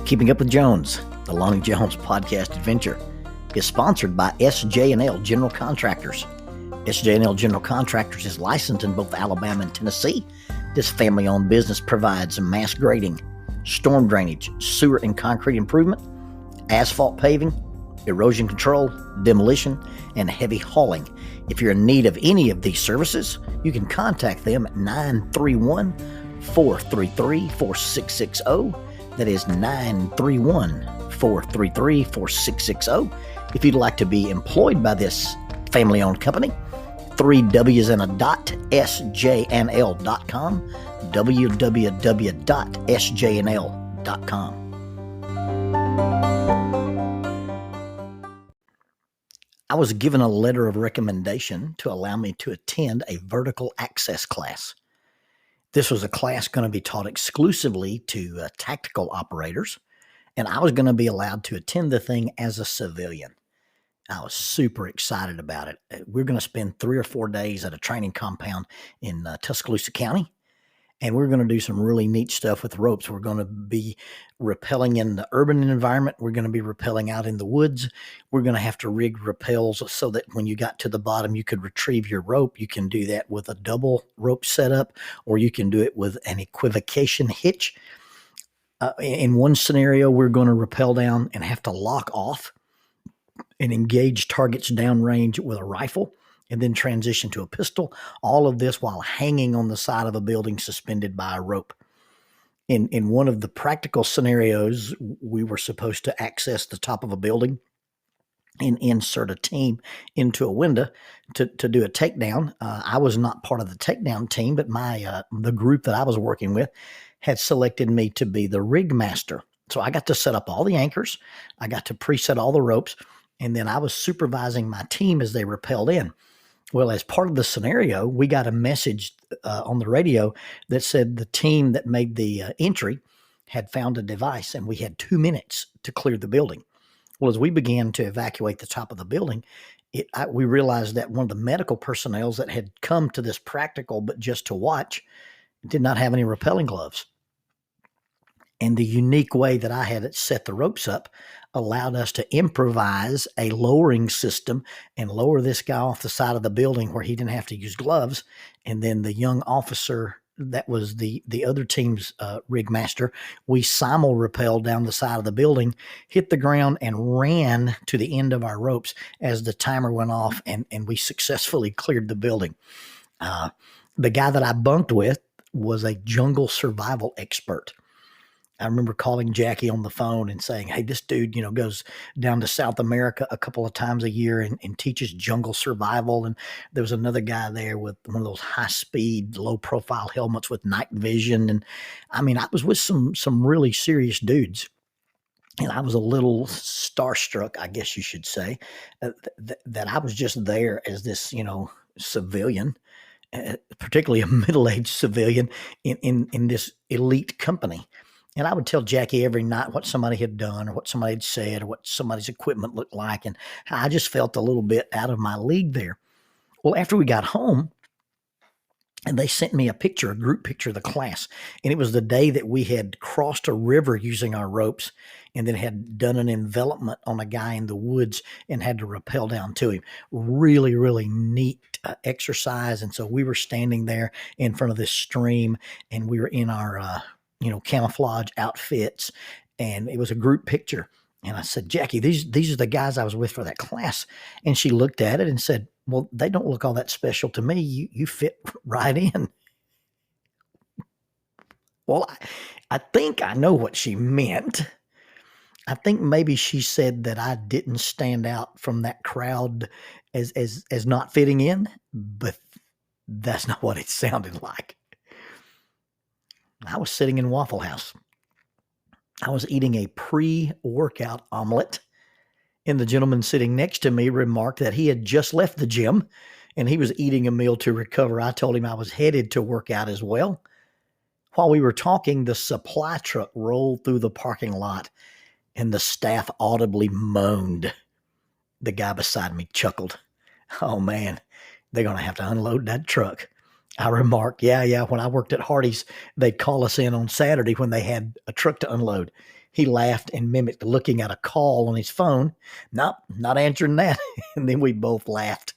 Keeping Up with Jones, the Lonnie Jones podcast adventure, is sponsored by SJ&L General Contractors. SJ&L General Contractors is licensed in both Alabama and Tennessee. This family-owned business provides mass grading, storm drainage, sewer and concrete improvement, asphalt paving, erosion control, demolition, and heavy hauling. If you're in need of any of these services, you can contact them at 931-433-4660. That is 931-433-4660. If you'd like to be employed by this family-owned company, 3 W's and a dot, sjnl.com, www.sjnl.com. I was given a letter of recommendation to allow me to attend a vertical access class. This was a class going to be taught exclusively to tactical operators, and I was going to be allowed to attend the thing as a civilian. I was super excited about it. We're going to spend 3 or 4 days at a training compound in Tuscaloosa County, and we're going to do some really neat stuff with ropes. We're going to be rappelling in the urban environment. We're going to be rappelling out in the woods. We're going to have to rig rappels so that when you got to the bottom, you could retrieve your rope. You can do that with a double rope setup, or you can do it with an equivocation hitch. In one scenario, we're going to rappel down and have to lock off and engage targets downrange with a rifle, and then transition to a pistol, all of this while hanging on the side of a building suspended by a rope. In one of the practical scenarios, we were supposed to access the top of a building and insert a team into a window to do a takedown. I was not part of the takedown team, but the group that I was working with had selected me to be the rig master. So I got to set up all the anchors. I got to preset all the ropes, and then I was supervising my team as they rappelled in. Well, as part of the scenario, we got a message on the radio that said the team that made the entry had found a device, and we had 2 minutes to clear the building. Well, as we began to evacuate the top of the building, we realized that one of the medical personnel that had come to this practical but just to watch did not have any rappelling gloves. And the unique way that I had it set the ropes up allowed us to improvise a lowering system and lower this guy off the side of the building where he didn't have to use gloves. And then the young officer that was the other team's rig master, we simul-rappelled down the side of the building, hit the ground, and ran to the end of our ropes as the timer went off, and we successfully cleared the building. The guy that I bunked with was a jungle survival expert. I remember calling Jackie on the phone and saying, hey, this dude, goes down to South America a couple of times a year and teaches jungle survival. And there was another guy there with one of those high-speed, low-profile helmets with night vision. And I was with some really serious dudes. And I was a little starstruck, I guess you should say, that I was just there as this, civilian, particularly a middle-aged civilian in this elite company. And I would tell Jackie every night what somebody had done or what somebody had said or what somebody's equipment looked like. And I just felt a little bit out of my league there. Well, after we got home, and they sent me a group picture of the class. And it was the day that we had crossed a river using our ropes and then had done an envelopment on a guy in the woods and had to rappel down to him. Really, really neat exercise. And so we were standing there in front of this stream, and we were in our camouflage outfits, and it was a group picture. And I said, Jackie, these are the guys I was with for that class. And she looked at it and said, well, they don't look all that special to me. You fit right in. Well, I think I know what she meant. I think maybe she said that I didn't stand out from that crowd as not fitting in, but that's not what it sounded like. I was sitting in Waffle House. I was eating a pre-workout omelet, and the gentleman sitting next to me remarked that he had just left the gym and he was eating a meal to recover. I told him I was headed to work out as well. While we were talking, the supply truck rolled through the parking lot, and the staff audibly moaned. The guy beside me chuckled. Oh, man, they're going to have to unload that truck. I remarked, yeah, when I worked at Hardee's, they'd call us in on Saturday when they had a truck to unload. He laughed and mimicked looking at a call on his phone. Nope, not answering that. And then we both laughed.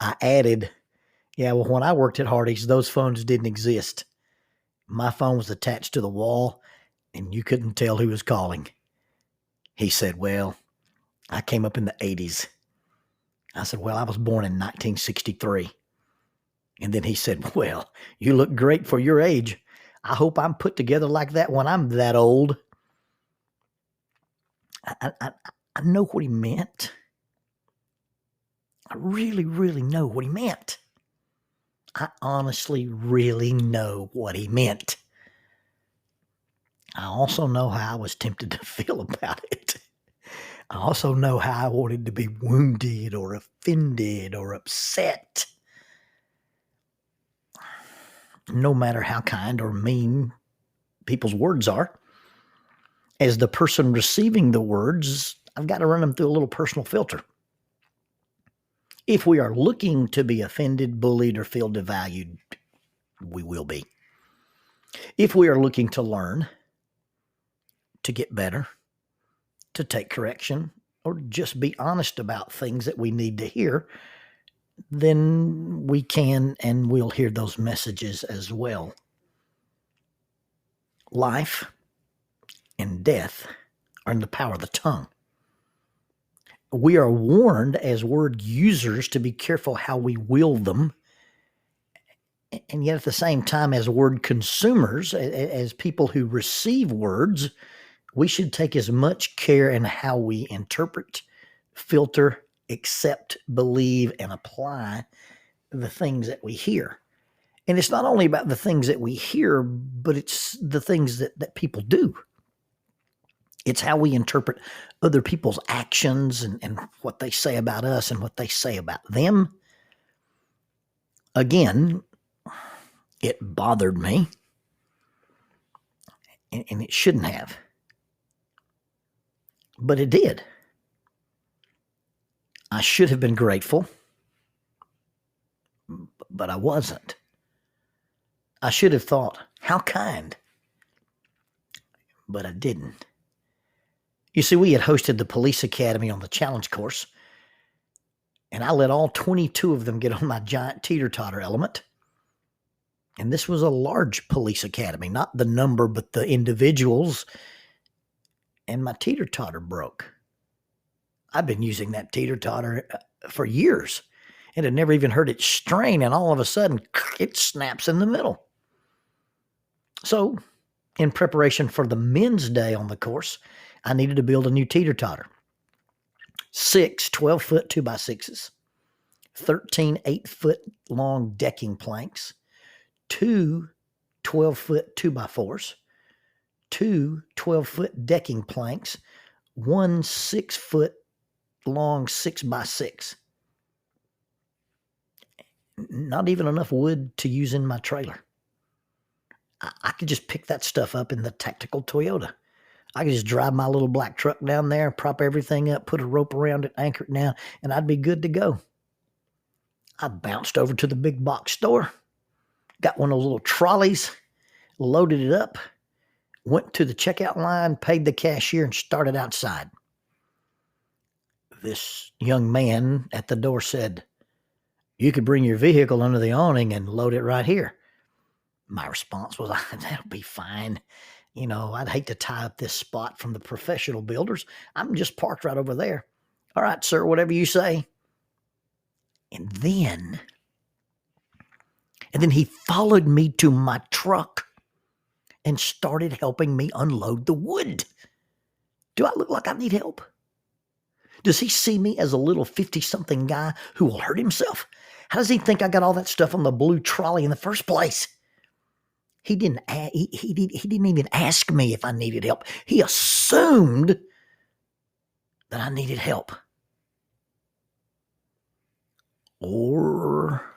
I added, yeah, well, when I worked at Hardee's, those phones didn't exist. My phone was attached to the wall, and you couldn't tell who was calling. He said, well, I came up in the 80s. I said, well, I was born in 1963. And then he said, well, you look great for your age. I hope I'm put together like that when I'm that old. I know what he meant. I really, really know what he meant. I honestly really know what he meant. I also know how I was tempted to feel about it. I also know how I wanted to be wounded or offended or upset. No matter how kind or mean people's words are, as the person receiving the words, I've got to run them through a little personal filter. If we are looking to be offended, bullied, or feel devalued, we will be. If we are looking to learn, to get better, to take correction, or just be honest about things that we need to hear, then we can and will hear those messages as well. Life and death are in the power of the tongue. We are warned as word users to be careful how we wield them. And yet at the same time, as word consumers, as people who receive words, we should take as much care in how we interpret, filter, accept, believe, and apply the things that we hear. And it's not only about the things that we hear, but it's the things that people do. It's how we interpret other people's actions and what they say about us and what they say about them. Again, it bothered me, and it shouldn't have. But it did. I should have been grateful, but I wasn't. I should have thought, how kind, but I didn't. You see, we had hosted the police academy on the challenge course, and I let all 22 of them get on my giant teeter-totter element. And this was a large police academy, not the number, but the individuals. And my teeter-totter broke. I've been using that teeter-totter for years and had never even heard it strain. And all of a sudden, it snaps in the middle. So, in preparation for the men's day on the course, I needed to build a new teeter-totter. 6 12-foot 2x6s, 13 8-foot long decking planks, 2 12-foot 2x4s, 2 12-foot decking planks, 1 6-foot long 6x6. Not even enough wood to use in my trailer. I could just pick that stuff up in the tactical Toyota. I could just drive my little black truck down there, prop everything up, put a rope around it, anchor it down, and I'd be good to go. I bounced over to the big box store, got one of those little trolleys, loaded it up, went to the checkout line, paid the cashier, and started outside. This young man at the door said, "You could bring your vehicle under the awning and load it right here." My response was, "That'll be fine. You know, I'd hate to tie up this spot from the professional builders. I'm just parked right over there." "All right, sir, whatever you say." And then he followed me to my truck and started helping me unload the wood. Do I look like I need help? Does he see me as a little 50-something guy who will hurt himself? How does he think I got all that stuff on the blue trolley in the first place? He didn't even ask me if I needed help. He assumed that I needed help. Or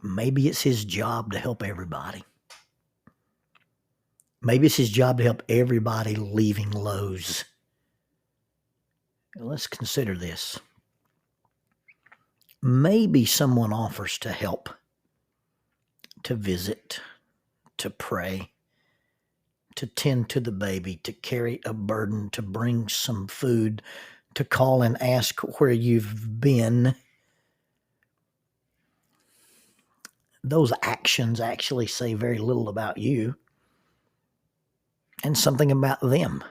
maybe it's his job to help everybody. Maybe it's his job to help everybody leaving Lowe's. Let's consider this. Maybe someone offers to help, to visit, to pray, to tend to the baby, to carry a burden, to bring some food, to call and ask where you've been, those actions actually say very little about you and something about them.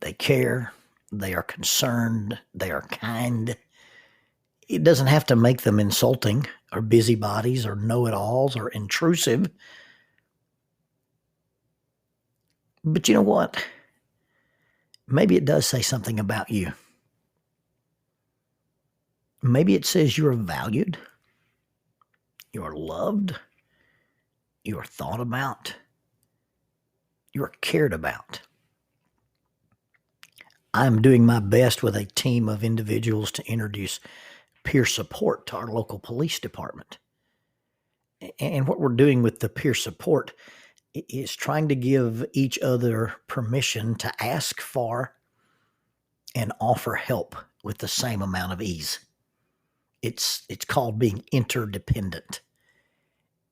They care, they are concerned, they are kind. It doesn't have to make them insulting or busybodies or know-it-alls or intrusive. But you know what? Maybe it does say something about you. Maybe it says you are valued, you are loved, you are thought about, you are cared about. I'm doing my best with a team of individuals to introduce peer support to our local police department. And what we're doing with the peer support is trying to give each other permission to ask for and offer help with the same amount of ease. It's called being interdependent.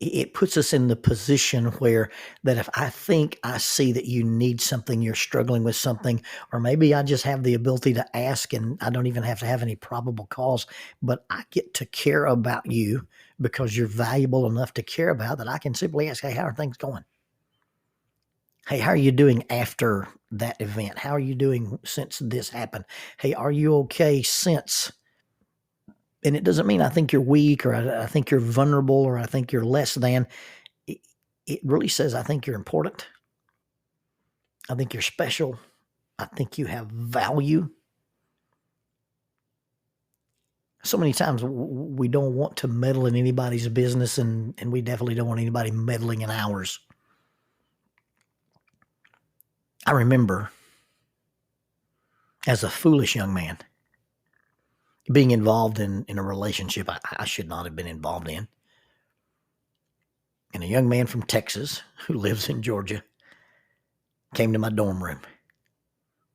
It puts us in the position where that if I think I see that you need something, you're struggling with something, or maybe I just have the ability to ask and I don't even have to have any probable cause, but I get to care about you because you're valuable enough to care about that I can simply ask, hey, how are things going? Hey, how are you doing after that event? How are you doing since this happened? Hey, are you okay since? And it doesn't mean I think you're weak or I think you're vulnerable or I think you're less than. It really says I think you're important. I think you're special. I think you have value. So many times we don't want to meddle in anybody's business, and we definitely don't want anybody meddling in ours. I remember as a foolish young man being involved in a relationship I should not have been involved in. And a young man from Texas who lives in Georgia came to my dorm room.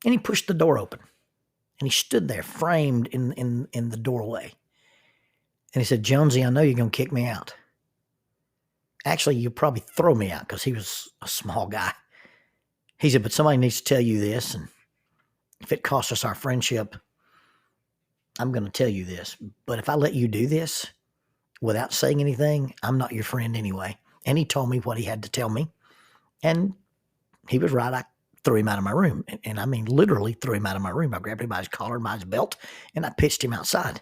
And he pushed the door open. And he stood there framed in the doorway. And he said, Jonesy, I know you're going to kick me out. Actually, you'll probably throw me out because he was a small guy. He said, but somebody needs to tell you this. And if it costs us our friendship, I'm going to tell you this. But if I let you do this without saying anything, I'm not your friend anyway. And he told me what he had to tell me. And he was right. I threw him out of my room. And I mean, literally threw him out of my room. I grabbed him by his collar and by his belt, and I pitched him outside.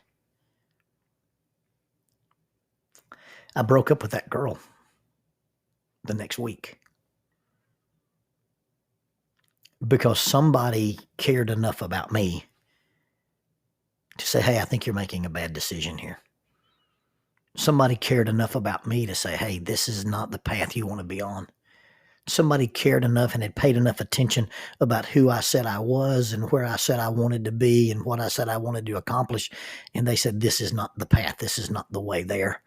I broke up with that girl the next week because somebody cared enough about me to say, hey, I think you're making a bad decision here. Somebody cared enough about me to say, hey, this is not the path you want to be on. Somebody cared enough and had paid enough attention about who I said I was and where I said I wanted to be and what I said I wanted to accomplish. And they said, this is not the path. This is not the way there.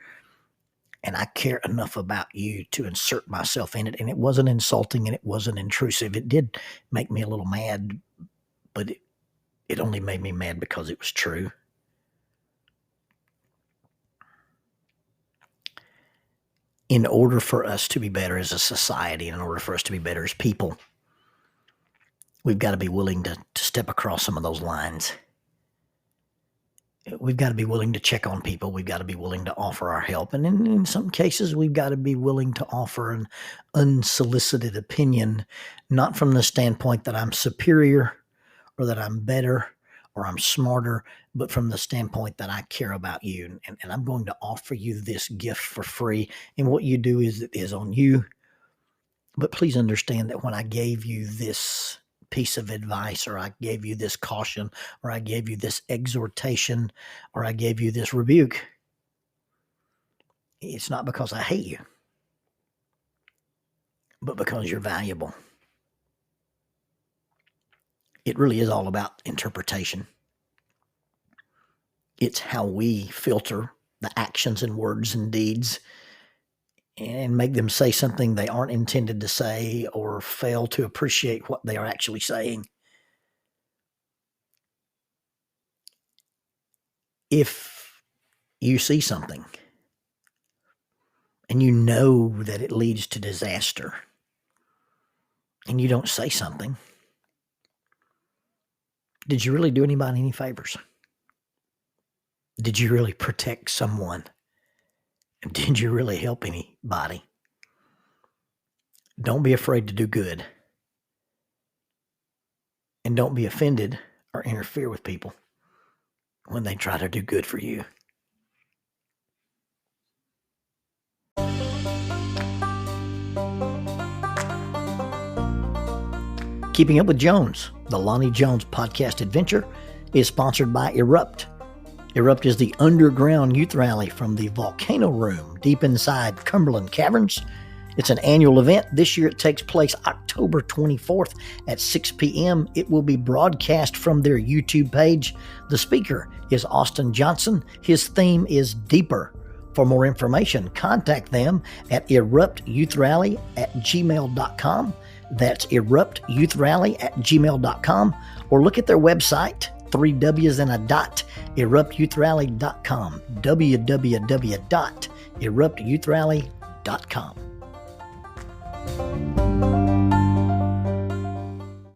And I care enough about you to insert myself in it. And it wasn't insulting and it wasn't intrusive. It did make me a little mad, but it only made me mad because it was true. In order for us to be better as a society, in order for us to be better as people, we've got to be willing to step across some of those lines. We've got to be willing to check on people. We've got to be willing to offer our help. And in some cases, we've got to be willing to offer an unsolicited opinion, not from the standpoint that I'm superior or that I'm better or I'm smarter, but from the standpoint that I care about you. And I'm going to offer you this gift for free. And what you do is on you. But please understand that when I gave you this piece of advice, or I gave you this caution, or I gave you this exhortation, or I gave you this rebuke, it's not because I hate you, but because you're valuable. It really is all about interpretation. It's how we filter the actions and words and deeds and make them say something they aren't intended to say or fail to appreciate what they are actually saying. If you see something and you know that it leads to disaster, and you don't say something, did you really do anybody any favors? Did you really protect someone? Did you really help anybody? Don't be afraid to do good. And don't be offended or interfere with people when they try to do good for you. Keeping Up with Jones, the Lonnie Jones podcast adventure, is sponsored by Erupt. Erupt is the underground youth rally from the Volcano Room deep inside Cumberland Caverns. It's an annual event. This year it takes place October 24th at 6 p.m. It will be broadcast from their YouTube page. The speaker is Austin Johnson. His theme is Deeper. For more information, contact them at eruptyouithrally@gmail.com. That's eruptyouithrally@gmail.com, or look at their website, 3 W's and a dot, eruptyouithrally.com, www.eruptyouithrally.com.